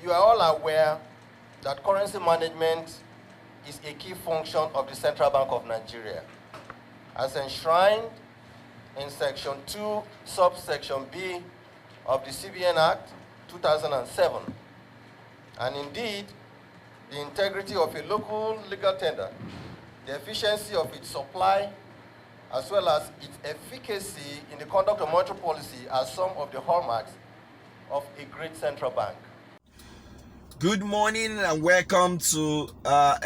You are all aware that currency management is a key function of the Central Bank of Nigeria, as enshrined in Section 2, subsection B of the CBN Act 2007. And indeed, the integrity of a local legal tender, the efficiency of its supply, as well as its efficacy in the conduct of monetary policy are some of the hallmarks of a great central bank. Good morning and welcome to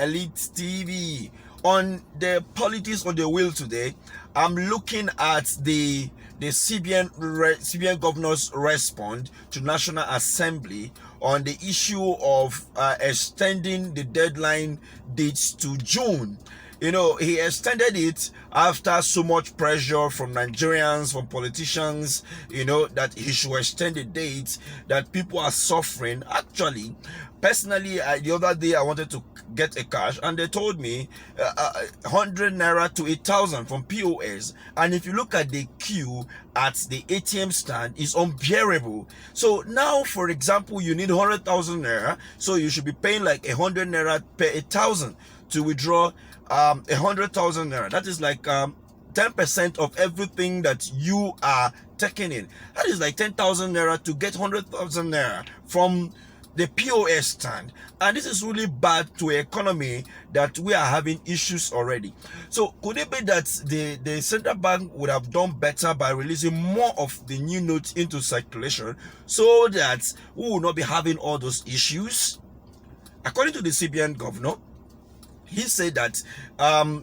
Elite TV. On the politics on the wheel today, I'm looking at the CBN Governor's response to National Assembly on the issue of extending the deadline dates to June. You know, he extended it after so much pressure from Nigerians, from politicians, you know, that he should extend the date, that people are suffering. Actually, personally, the other day I wanted to get a cash and they told me 100 naira to 1,000 from POS. And if you look at the queue at the ATM stand, it's unbearable. So now, for example, you need 100,000 naira, so you should be paying like 100 naira per 1,000 to withdraw 100,000 naira. That is like 10% of everything that you are taking in. That is like 10,000 naira to get 100,000 naira from the POS stand. And this is really bad to an economy that we are having issues already. So could it be that the central bank would have done better by releasing more of the new notes into circulation so that we will not be having all those issues? According to the CBN governor, he said that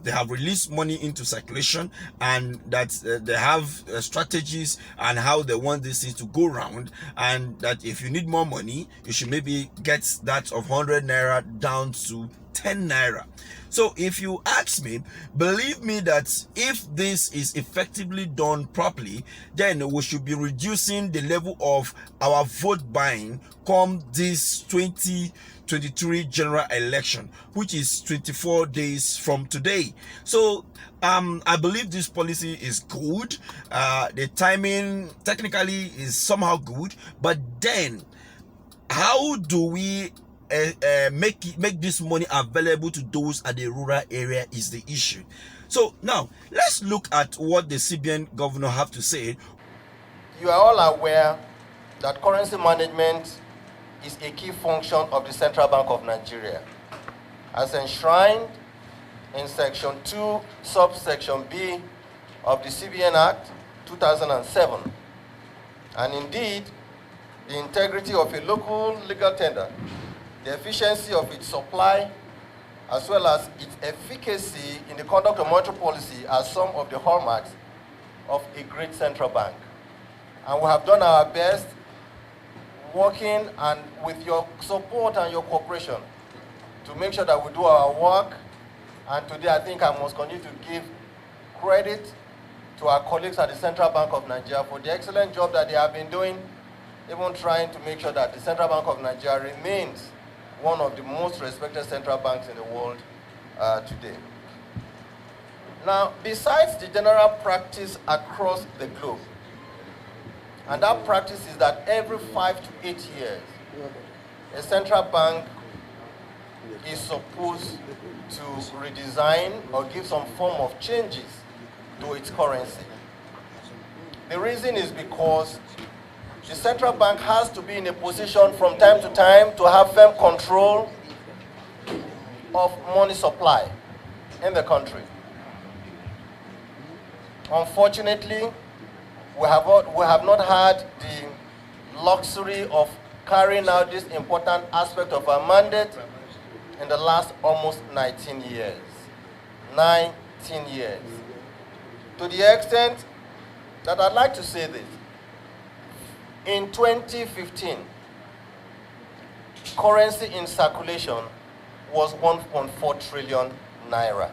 they have released money into circulation and that they have strategies and how they want this thing to go round, and that if you need more money, you should maybe get that of 100 naira down to 10 naira. So if you ask me, believe me that if this is effectively done properly, then we should be reducing the level of our vote buying come this 2023 general election, which is 24 days from today. So I believe this policy is good. The timing technically is somehow good, but then how do we make this money available to those at the rural area is the issue. So now let's look at what the CBN governor have to say. You are all aware that currency management is a key function of the Central Bank of Nigeria, as enshrined in Section 2, subsection B of the CBN Act 2007. And indeed, the integrity of a local legal tender, the efficiency of its supply, as well as its efficacy in the conduct of monetary policy are some of the hallmarks of a great central bank. And we have done our best working and with your support and your cooperation to make sure that we do our work. And today I think I must continue to give credit to our colleagues at the Central Bank of Nigeria for the excellent job that they have been doing, even trying to make sure that the Central Bank of Nigeria remains one of the most respected central banks in the world today. Now, besides the general practice across the globe, and that practice is that every 5 to 8 years, a central bank is supposed to redesign or give some form of changes to its currency. The reason is because the central bank has to be in a position from time to time to have firm control of money supply in the country. Unfortunately, we have not had the luxury of carrying out this important aspect of our mandate in the last almost 19 years. 19 years. To the extent that I'd like to say this. In 2015, currency in circulation was 1.4 trillion naira.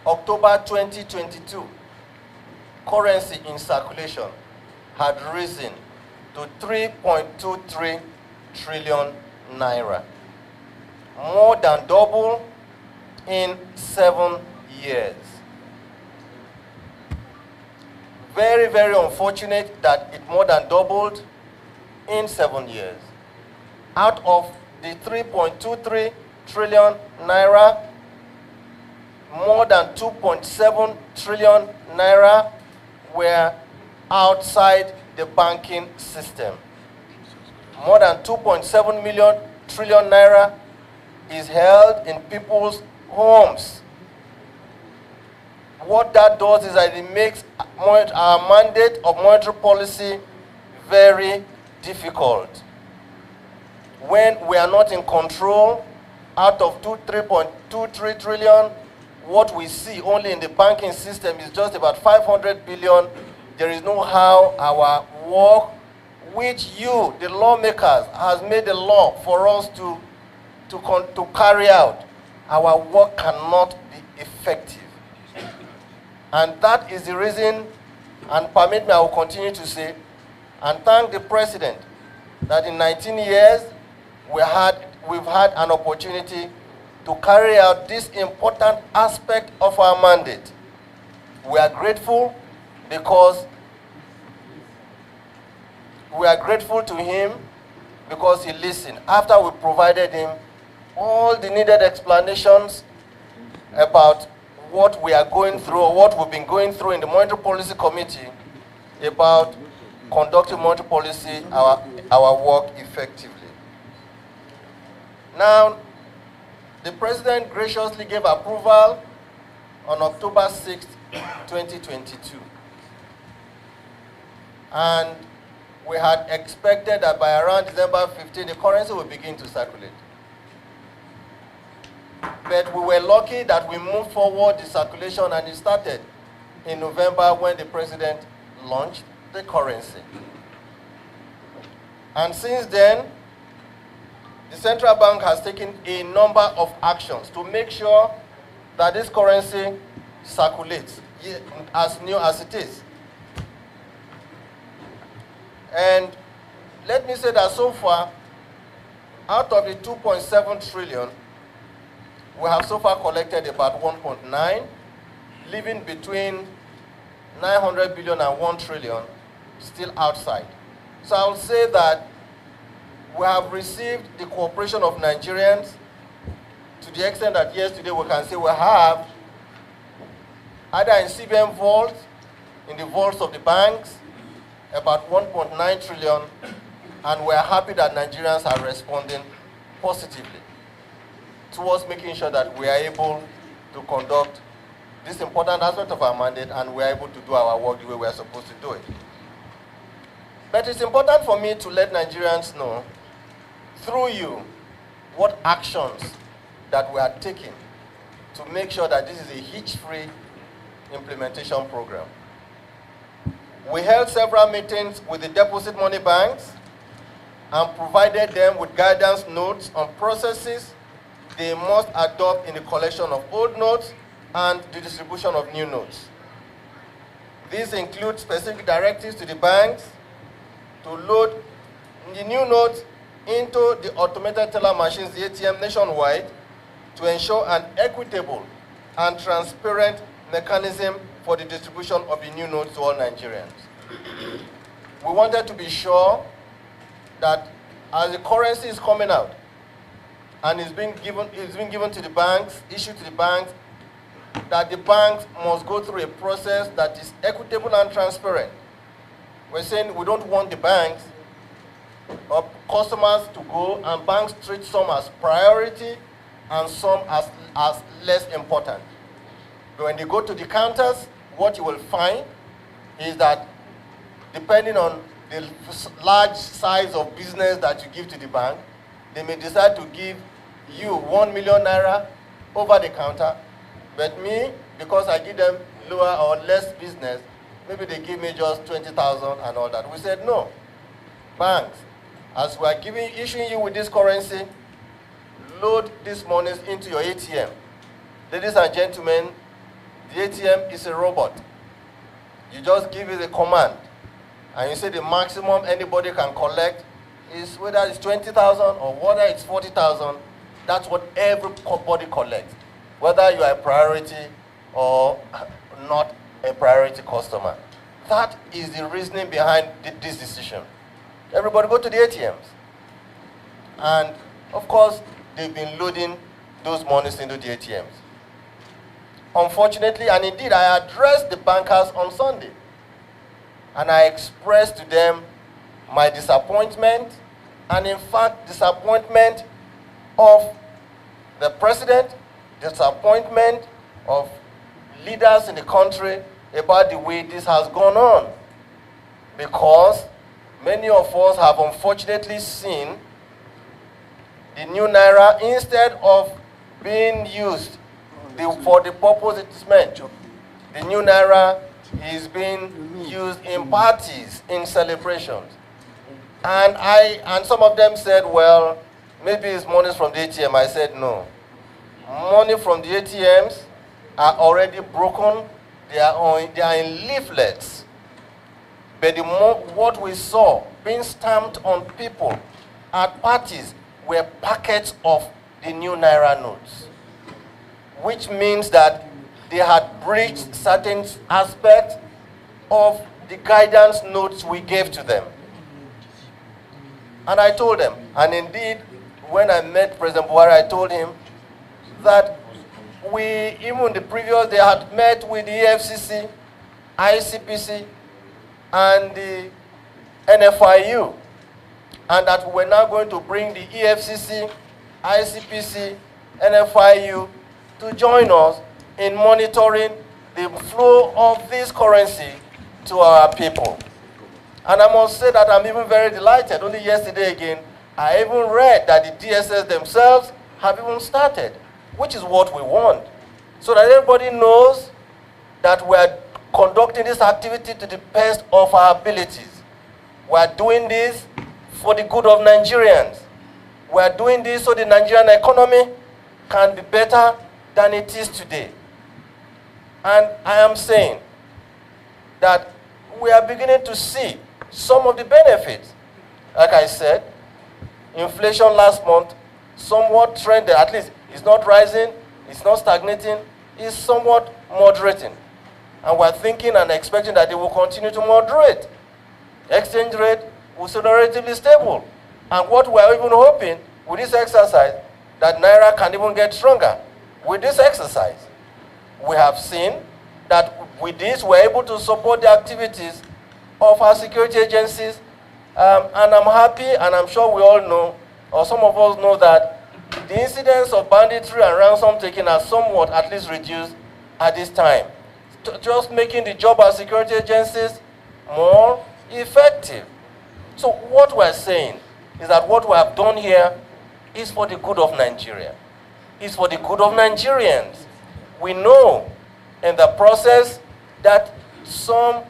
October 2022, currency in circulation had risen to 3.23 trillion naira. More than double in 7 years. Very, very unfortunate that it more than doubled, in 7 years. Out of the 3.23 trillion naira, more than 2.7 trillion naira were outside the banking system. More than 2.7 trillion naira is held in people's homes. What that does is that it makes our mandate of monetary policy very difficult. When we are not in control, out of 3.23 trillion, what we see only in the banking system is just about 500 billion. There is no how our work, which you, the lawmakers, has made the law for us to carry out. Our work cannot be effective. And that is the reason, and permit me, I will continue to say, and thank the President, that in 19 years, we've had an opportunity to carry out this important aspect of our mandate. We are grateful because we are grateful to him because he listened. After we provided him all the needed explanations about what we are going through, or what we've been going through in the Monetary Policy Committee about conducting monetary policy, our work effectively. Now, the President graciously gave approval on October 6, 2022. And we had expected that by around December 15, the currency would begin to circulate. But we were lucky that we moved forward the circulation, and it started in November when the President launched the currency. And since then, the central bank has taken a number of actions to make sure that this currency circulates as new as it is. And let me say that so far, out of the 2.7 trillion, we have so far collected about 1.9, leaving between 900 billion and 1 trillion still outside. So I will say that we have received the cooperation of Nigerians to the extent that yesterday we can say we have, either in CBN vaults, in the vaults of the banks, about 1.9 trillion, and we are happy that Nigerians are responding positively towards making sure that we are able to conduct this important aspect of our mandate, and we are able to do our work the way we are supposed to do it. But it's important for me to let Nigerians know, through you, what actions that we are taking to make sure that this is a hitch-free implementation program. We held several meetings with the deposit money banks and provided them with guidance notes on processes they must adopt in the collection of old notes and the distribution of new notes. These include specific directives to the banks to load the new notes into the automated teller machines, the ATM, nationwide, to ensure an equitable and transparent mechanism for the distribution of the new notes to all Nigerians. We wanted to be sure that as the currency is coming out and it's being given to the banks, issued to the banks, that the banks must go through a process that is equitable and transparent. We're saying we don't want the banks or customers to go and banks treat some as priority and some as less important. But when they go to the counters, what you will find is that depending on the large size of business that you give to the bank, they may decide to give you 1 million naira over the counter, but me, because I give them lower or less business, maybe they give me just 20,000 and all that. We said, no, banks, as we are issuing you with this currency, load these monies into your ATM. Ladies and gentlemen, the ATM is a robot. You just give it a command, and you say the maximum anybody can collect is whether it's 20,000 or whether it's 40,000. That's what everybody collects, whether you are a priority or not a priority customer. That is the reasoning behind this decision. Everybody go to the ATMs. And of course, they've been loading those monies into the ATMs. Unfortunately, and indeed, I addressed the bankers on Sunday. And I expressed to them my disappointment, and in fact, disappointment of the president, disappointment of leaders in the country about the way this has gone on. Because many of us have unfortunately seen the new naira, instead of being used for the purpose it is meant, the new naira is being used in parties, in celebrations. And some of them said, well, maybe it's money from the ATM. I said, no. Money from the ATMs are already broken. They are in leaflets. But what we saw being stamped on people at parties were packets of the new naira notes, which means that they had breached certain aspects of the guidance notes we gave to them. And I told them, and indeed, when I met President Buhari, I told him that we, even the previous day, had met with the EFCC, ICPC, and the NFIU, and that we're now going to bring the EFCC, ICPC, NFIU to join us in monitoring the flow of this currency to our people. And I must say that I'm even very delighted. Only yesterday again, I even read that the DSS themselves have even started, which is what we want. So that everybody knows that we're conducting this activity to the best of our abilities. We're doing this for the good of Nigerians. We're doing this so the Nigerian economy can be better than it is today. And I am saying that we are beginning to see some of the benefits. Like I said, inflation last month somewhat trended, at least it's not rising, it's not stagnating, it's somewhat moderating. And we're thinking and expecting that it will continue to moderate. Exchange rate will stay relatively stable. And what we're even hoping with this exercise, that naira can even get stronger. With this exercise, we have seen that with this we're able to support the activities of our security agencies, and I'm happy, and I'm sure we all know, or some of us know, that the incidence of banditry and ransom taking are somewhat at least reduced at this time, just making the job of security agencies more effective. So what we're saying is that what we have done here is for the good of Nigeria. It's for the good of Nigerians. We know in the process that some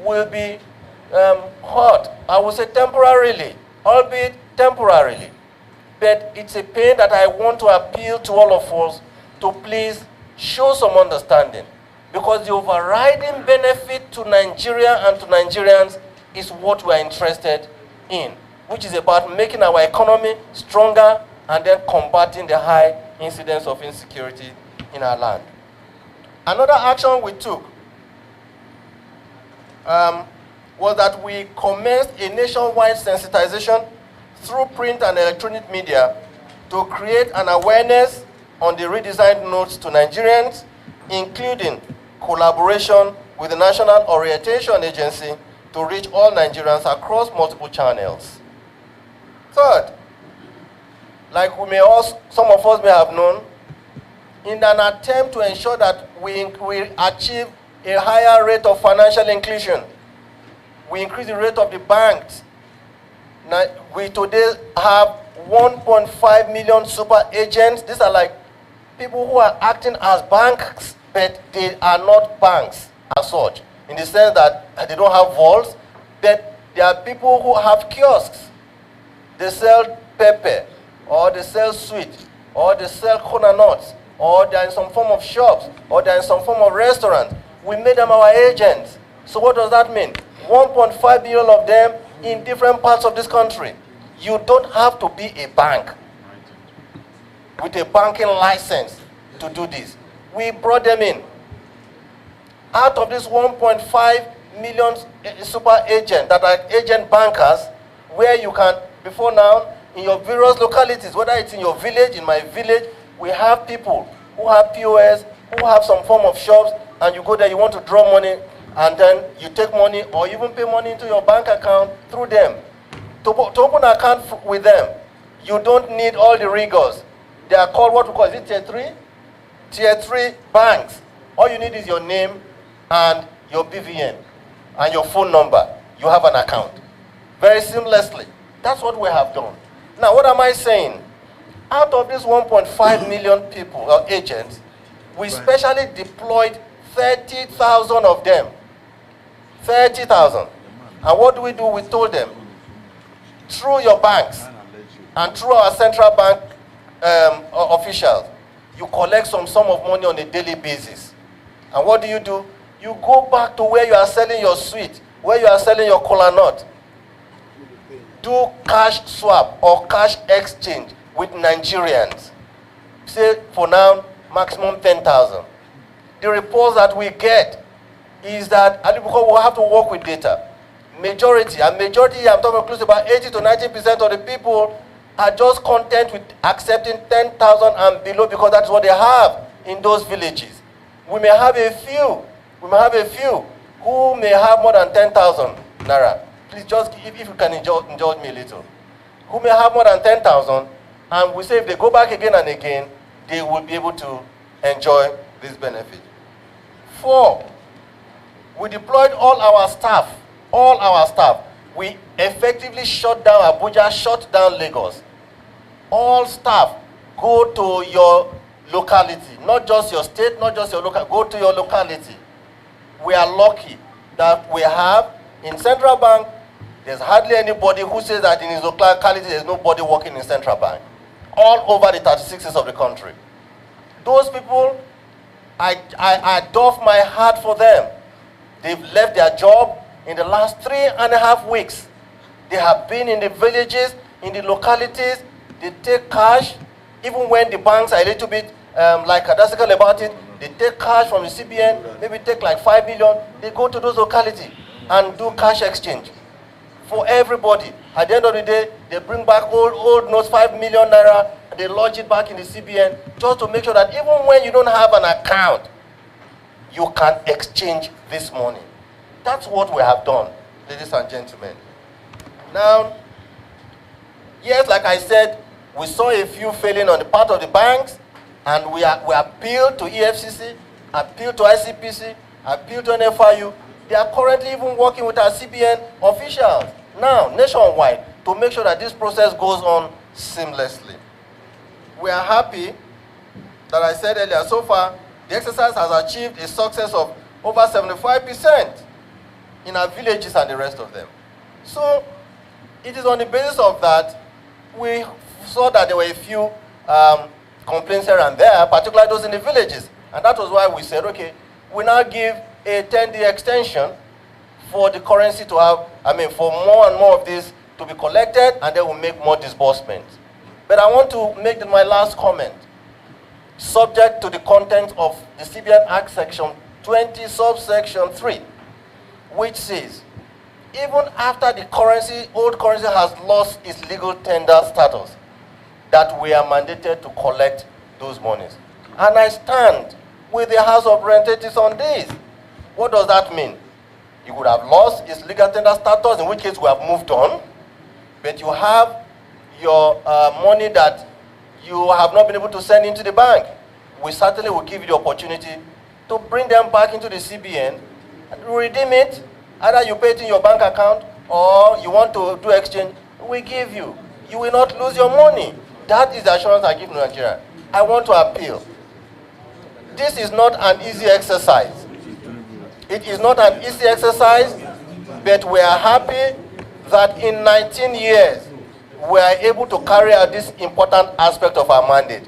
will be hurt, I would say temporarily, albeit temporarily. But it's a pain that I want to appeal to all of us to please show some understanding. Because the overriding benefit to Nigeria and to Nigerians is what we're interested in, which is about making our economy stronger and then combating the high incidence of insecurity in our land. Another action we took was that we commenced a nationwide sensitization through print and electronic media to create an awareness on the redesigned notes to Nigerians, including collaboration with the National Orientation Agency to reach all Nigerians across multiple channels. Third, like some of us may have known, in an attempt to ensure that we achieve a higher rate of financial inclusion, we increase the rate of the banks. Now, we today have 1.5 million super agents. These are like people who are acting as banks, but they are not banks as such, in the sense that they don't have vaults, but they are people who have kiosks. They sell pepper, or they sell sweet, or they sell coconut nuts, or they're in some form of shops, or they're in some form of restaurant. We made them our agents. So what does that mean? 1.5 billion of them in different parts of this country. You don't have to be a bank with a banking license to do this. We brought them in. Out of this 1.5 million super agents that are agent bankers, where you can, before now, in your various localities, whether it's in your village, in my village, we have people who have POS, who have some form of shops, and you go there, you want to draw money, and then you take money or even pay money into your bank account through them. To open an account with them, you don't need all the rigors. They are called what we call, is it tier 3? Tier 3 banks. All you need is your name and your BVN and your phone number. You have an account. Very seamlessly. That's what we have done. Now, what am I saying? Out of these 1.5 million people, or agents, we specially deployed 30,000 of them. 30,000. And what do? We told them, through your banks and through our central bank officials, you collect some sum of money on a daily basis. And what do? You go back to where you are selling your sweet, where you are selling your kola nut. Do cash swap or cash exchange with Nigerians. Say, for now, maximum 10,000. The reports that we get is that, and because we have to work with data, majority, I'm talking close to about 80 to 90% of the people are just content with accepting 10,000 and below because that's what they have in those villages. We may have a few who may have more than 10,000 naira. Please just, if you can indulge me a little. Who may have more than 10,000, and we say if they go back again and again, they will be able to enjoy this benefit. 4, we deployed all our staff. We effectively shut down Abuja, shut down Lagos. All staff go to your locality, not just your state, not just your local, go to your locality. We are lucky that we have in Central Bank, there's hardly anybody who says that in his locality there's nobody working in Central Bank. All over the 36s of the country. Those people, I doff my heart for them. They've left their job in the last 3.5 weeks. They have been in the villages, in the localities. They take cash, even when the banks are a little bit like fantastical about it. They take cash from the CBN, maybe take like 5 million. They go to those localities and do cash exchange for everybody. At the end of the day, they bring back old notes, 5 million naira, and they lodge it back in the CBN just to make sure that even when you don't have an account, you can exchange this money. That's what we have done, ladies and gentlemen. Now, yes, like I said, we saw a few failing on the part of the banks, and we appealed to EFCC, appealed to ICPC, appealed to NFIU. They are currently even working with our CBN officials now, nationwide, to make sure that this process goes on seamlessly. We are happy that I said earlier, so far, the exercise has achieved a success of over 75% in our villages and the rest of them. So, it is on the basis of that, we saw that there were a few complaints here and there, particularly those in the villages. And that was why we said, okay, we now give a 10-day extension for the currency to have, for more and more of this to be collected, and then we'll make more disbursements. But I want to make my last comment, subject to the content of the CBN Act Section 20, subsection 3, which says, even after the old currency has lost its legal tender status, that we are mandated to collect those monies. And I stand with the House of Representatives on this. What does that mean? It would have lost its legal tender status, in which case we have moved on, but you have your money that you have not been able to send into the bank. We certainly will give you the opportunity to bring them back into the CBN and redeem it. Either you pay it in your bank account or you want to do exchange, we give you. You will not lose your money. That is the assurance I give to Nigeria. I want to appeal. This is not an easy exercise. It is not an easy exercise, but we are happy that in 19 years, we are able to carry out this important aspect of our mandate.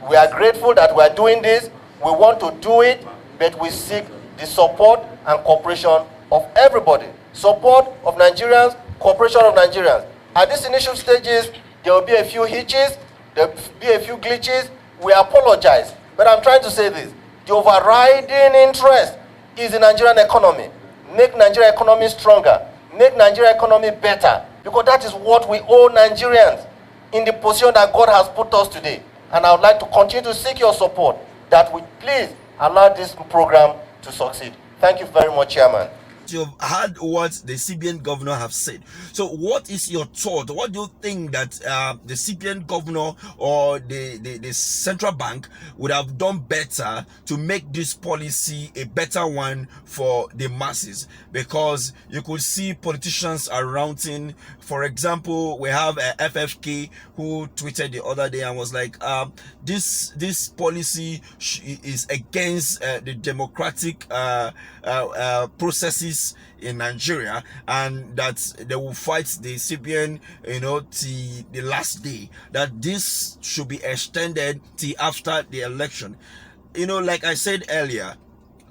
We are grateful that we are doing this. We want to do it, but we seek the support and cooperation of everybody. Support of Nigerians, cooperation of Nigerians. At these initial stages, there will be a few hitches, there will be a few glitches. We apologize. But I'm trying to say this. The overriding interest is the Nigerian economy. Make Nigerian economy stronger. Make Nigerian economy better. because that is what we owe Nigerians in the position that God has put us today. And I would like to continue to seek your support that we please allow this program to succeed. Thank you very much, Chairman. You've heard what the CBN governor have said. So what is your thought? What do you think that the CBN governor or the central bank would have done better to make this policy a better one for the masses? Because you could see politicians are ranting. For example, we have FFK who tweeted the other day and was like, this policy is against the democratic processes in Nigeria, and that they will fight the CBN, till the last day, that this should be extended till after the election. Like I said earlier,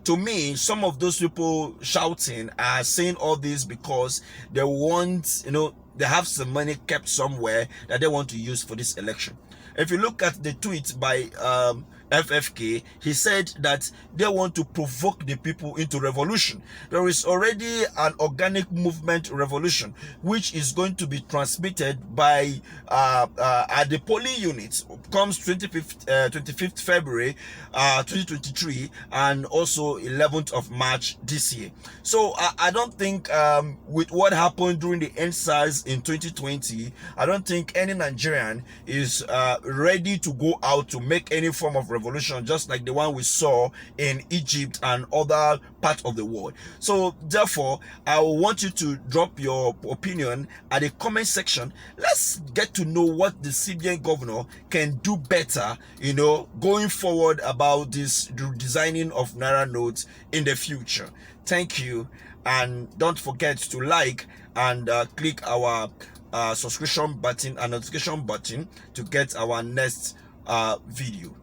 to me, some of those people shouting are saying all this because they want, they have some money kept somewhere that they want to use for this election. If you look at the tweet by FFK, he said that they want to provoke the people into revolution. There is already an organic movement revolution which is going to be transmitted by at the polling units comes 25th February 2023 and also 11th of March this year. So I don't think with what happened during the EndSARS in 2020, I don't think any Nigerian is ready to go out to make any form of revolution just like the one we saw in Egypt and other parts of the world. So therefore, I want you to drop your opinion at the comment section. Let's get to know what the CBN governor can do better, going forward about this designing of Naira notes in the future. Thank you, and don't forget to like and click our subscription button and notification button to get our next video.